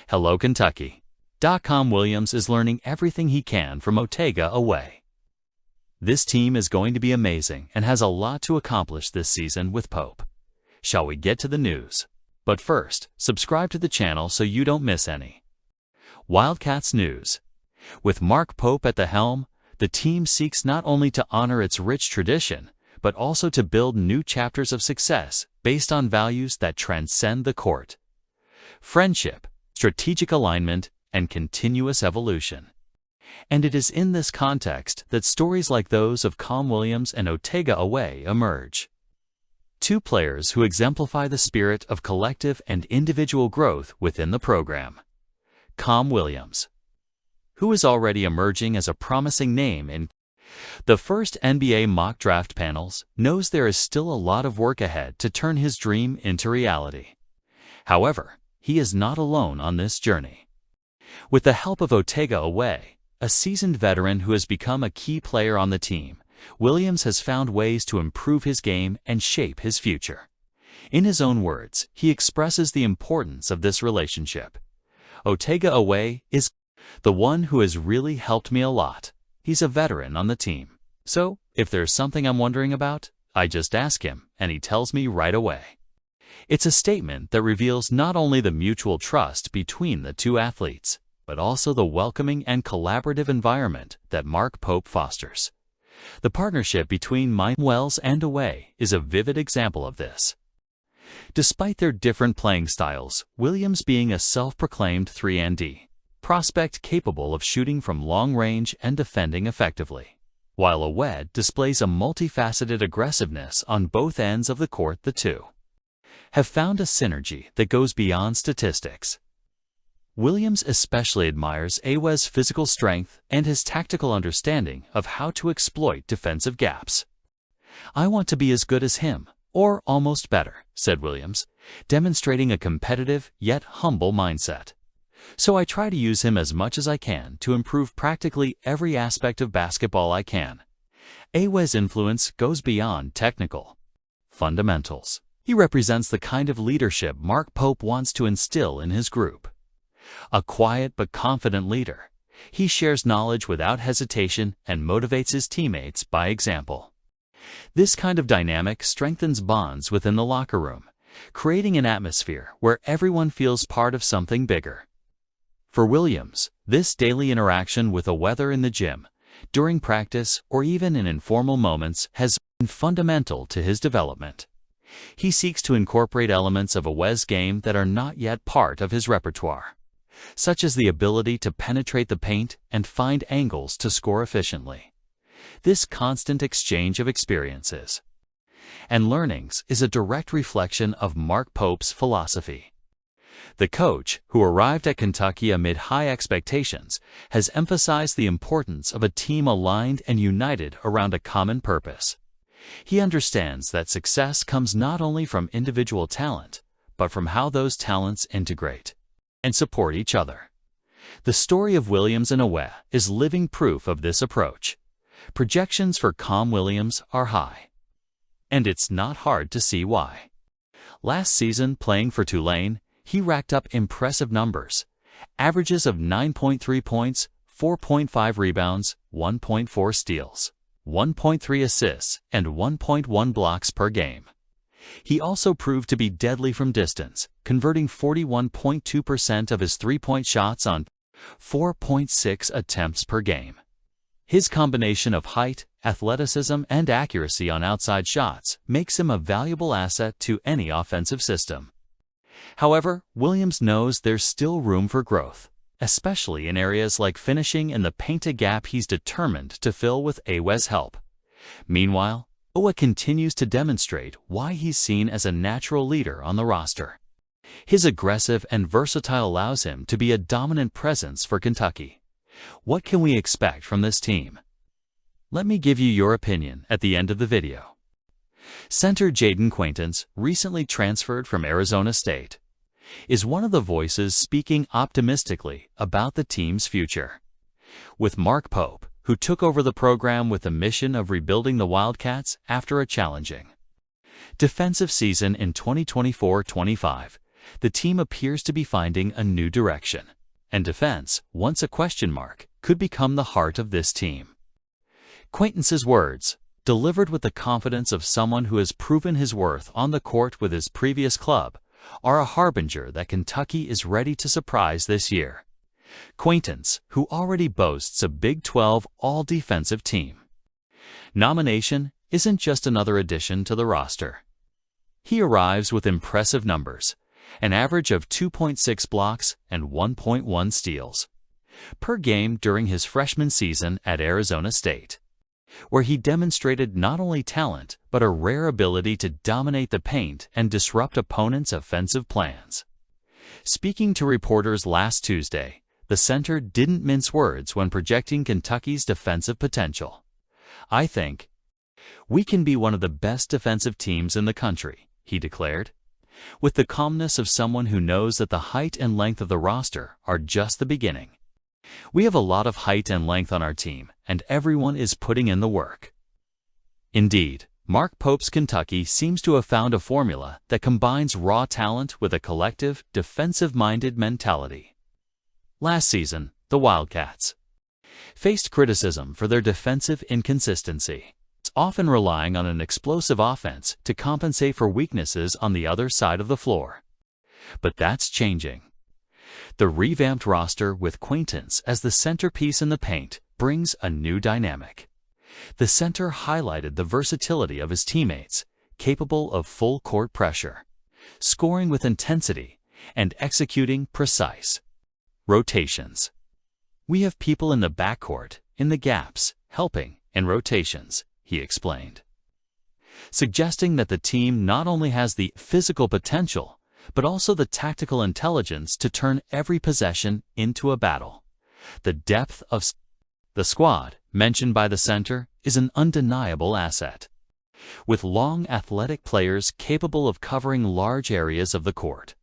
Hello, Kentucky. Calm Williams is learning everything he can from Otega away. This team is going to be amazing and has a lot to accomplish this season with Pope. Shall we get to the news? But first, subscribe to the channel so you don't miss any. Wildcats news. With Mark Pope at the helm, the team seeks not only to honor its rich tradition, but also to build new chapters of success based on values that transcend the court. Friendship, strategic alignment, and continuous evolution. And it is in this context that stories like those of Calm Williams and Otega away emerge. Two players who exemplify the spirit of collective and individual growth within the program. Calm Williams, who is already emerging as a promising name in the first NBA mock draft panels, knows there is still a lot of work ahead to turn his dream into reality. However, he is not alone on this journey. With the help of Otega away, a seasoned veteran who has become a key player on the team, Williams has found ways to improve his game and shape his future. In his own words, he expresses the importance of this relationship. Otega away is the one who has really helped me a lot. He's a veteran on the team. So, if there's something I'm wondering about, I just ask him, and he tells me right away. It's a statement that reveals not only the mutual trust between the two athletes, but also the welcoming and collaborative environment that Mark Pope fosters. The partnership between Mike Wells and Away is a vivid example of this. Despite their different playing styles, Williams being a self-proclaimed 3-and-D prospect capable of shooting from long range and defending effectively, while Away displays a multifaceted aggressiveness on both ends of the court, the two have found a synergy that goes beyond statistics. Williams especially admires Away's physical strength and his tactical understanding of how to exploit defensive gaps. "I want to be as good as him, or almost better," said Williams, demonstrating a competitive yet humble mindset. "So I try to use him as much as I can to improve practically every aspect of basketball I can." Away's influence goes beyond technical fundamentals. He represents the kind of leadership Mark Pope wants to instill in his group. A quiet but confident leader, he shares knowledge without hesitation and motivates his teammates by example. This kind of dynamic strengthens bonds within the locker room, creating an atmosphere where everyone feels part of something bigger. For Williams, this daily interaction with Away in the gym, during practice, or even in informal moments has been fundamental to his development. He seeks to incorporate elements of Away's game that are not yet part of his repertoire, such as the ability to penetrate the paint and find angles to score efficiently. This constant exchange of experiences and learnings is a direct reflection of Mark Pope's philosophy. The coach, who arrived at Kentucky amid high expectations, has emphasized the importance of a team aligned and united around a common purpose. He understands that success comes not only from individual talent, but from how those talents integrate and support each other. The story of Williams and Away is living proof of this approach. Projections for Calm Williams are high, and it's not hard to see why. Last season, playing for Tulane, he racked up impressive numbers, averages of 9.3 points, 4.5 rebounds, 1.4 steals, 1.3 assists, and 1.1 blocks per game. He also proved to be deadly from distance, converting 41.2% of his three-point shots on 4.6 attempts per game. His combination of height, athleticism, and accuracy on outside shots makes him a valuable asset to any offensive system. However, Williams knows there's still room for growth, especially in areas like finishing in the paint, a gap he's determined to fill with Away's help. Meanwhile, Away continues to demonstrate why he's seen as a natural leader on the roster. His aggressive and versatile allows him to be a dominant presence for Kentucky. What can we expect from this team? Let me give you your opinion at the end of the video. Center Jaden Quaintance, recently transferred from Arizona State, is one of the voices speaking optimistically about the team's future. With Mark Pope, who took over the program with the mission of rebuilding the Wildcats after a challenging defensive season in 2024-25, The team appears to be finding a new direction, and defense, once a question mark, could become the heart of this team. Quainton's words, delivered with the confidence of someone who has proven his worth on the court with his previous club, are a harbinger that Kentucky is ready to surprise this year. Quainton, who already boasts a Big 12 all-defensive team. Nomination isn't just another addition to the roster. He arrives with impressive numbers, an average of 2.6 blocks and 1.1 steals per game during his freshman season at Arizona State, where he demonstrated not only talent but a rare ability to dominate the paint and disrupt opponents' offensive plans. Speaking to reporters last Tuesday, the center didn't mince words when projecting Kentucky's defensive potential. "I think we can be one of the best defensive teams in the country," he declared, with the calmness of someone who knows that the height and length of the roster are just the beginning. "We have a lot of height and length on our team, and everyone is putting in the work." Indeed, Mark Pope's Kentucky seems to have found a formula that combines raw talent with a collective, defensive-minded mentality. Last season, the Wildcats faced criticism for their defensive inconsistency, often relying on an explosive offense to compensate for weaknesses on the other side of the floor. But that's changing. The revamped roster with Quainton as the centerpiece in the paint brings a new dynamic. The center highlighted the versatility of his teammates, capable of full-court pressure, scoring with intensity, and executing precise rotations. "We have people in the backcourt, in the gaps, helping, in rotations," he explained, suggesting that the team not only has the physical potential, but also the tactical intelligence to turn every possession into a battle. The depth of the squad, mentioned by the center, is an undeniable asset, with long athletic players capable of covering large areas of the court.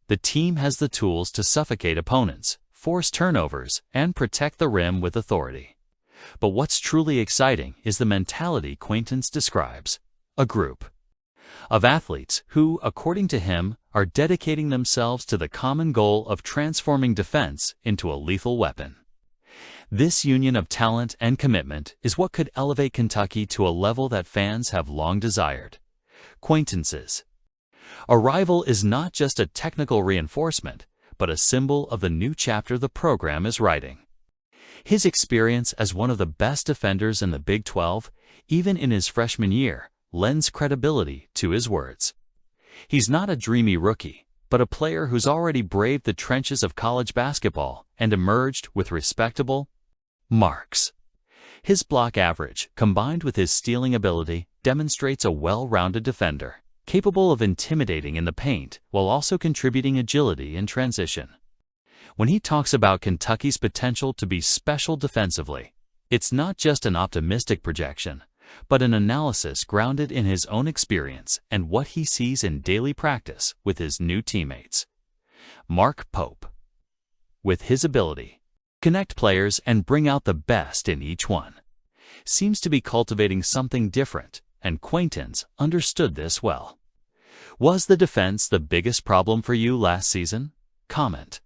The team has the tools to suffocate opponents, force turnovers, and protect the rim with authority. But what's truly exciting is the mentality Quainton describes, a group of athletes who, according to him, are dedicating themselves to the common goal of transforming defense into a lethal weapon. This union of talent and commitment is what could elevate Kentucky to a level that fans have long desired. Quainton's arrival is not just a technical reinforcement, but a symbol of the new chapter the program is writing. His experience as one of the best defenders in the Big 12, even in his freshman year, lends credibility to his words. He's not a dreamy rookie, but a player who's already braved the trenches of college basketball and emerged with respectable marks. His block average, combined with his stealing ability, demonstrates a well-rounded defender, capable of intimidating in the paint while also contributing agility in transition. When he talks about Kentucky's potential to be special defensively, it's not just an optimistic projection, but an analysis grounded in his own experience and what he sees in daily practice with his new teammates. Mark Pope, with his ability to connect players and bring out the best in each one, seems to be cultivating something different, and Quainton understood this well. Was the defense the biggest problem for you last season? Comment